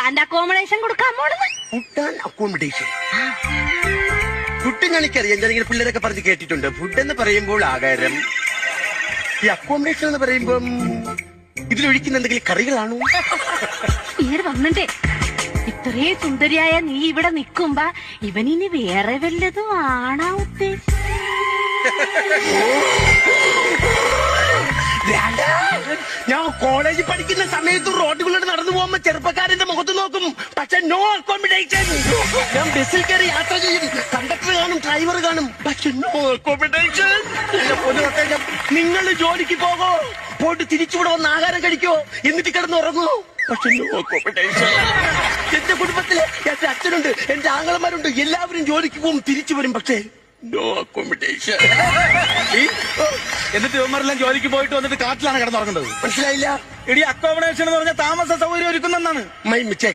And accommodation കൊടുക്കാൻ പോണെന്ന്. Food and accommodation. Food എനിക്കറിയാം, ഞാനിങ്ങനെ പിള്ളേരൊക്കെ പറഞ്ഞ് കേട്ടിട്ടുണ്ട്. ഫുഡ് എന്ന് പറയുമ്പോൾ ആഹാരം, ഈ അക്കോമഡേഷൻ എന്ന് പറയുമ്പം ഇതിലൊഴിക്കുന്ന എന്തെങ്കിലും കറികളാണോ? ഇങ്ങനെ വന്നിട്ടേ ഇത്രയും സുന്ദരിയായ നീ ഇവിടെ നിക്കുമ്പോ ഇവനിനി വേറെ വല്ലതും ആണാ ഉദ്ദേശിച്ചത്? ഞാൻ കോളേജിൽ പഠിക്കുന്ന സമയത്ത് റോഡുകളിലൂടെ നടന്നു പോകുമ്പോ ചെറുപ്പക്കാരന്റെ മുഖത്ത് നോക്കും, പക്ഷെ നോ അക്കോമഡേഷൻ. ഞാൻ ബസ്സിൽ കയറി യാത്ര ചെയ്യും, കണ്ടക്ടർ കാണും, ഡ്രൈവർ കാണും, പക്ഷെ നോ അക്കോമഡേഷൻ. നിങ്ങൾ ജോലിക്ക് പോകോ, പോയിട്ട് തിരിച്ചുവിടെ വന്ന് ആഹാരം കഴിക്കോ, എന്നിട്ട് കിടന്ന് ഉറങ്ങോ, പക്ഷെ നോ അക്കോമഡേഷൻ. എന്റെ കുടുംബത്തില് എന്റെ അച്ഛനുണ്ട്, എന്റെ ആങ്ങളമാരുണ്ട്, എല്ലാവരും ജോലിക്ക് പോകും, തിരിച്ചു വരും, പക്ഷേ നോ അക്കോമഡേഷൻ. എന്നിട്ട് ഇവന്മാരെല്ലാം ജോലിക്ക് പോയിട്ട് വന്നിട്ട് കാട്ടിലാണ് കിടന്നുറങ്ങുന്നത്. മനസ്സിലായില്ല? ഇടി അക്കോമഡേഷൻ എന്ന് പറഞ്ഞാൽ താമസ സൗകര്യം ഒരുക്കുന്നെന്നാണ്. My mistake.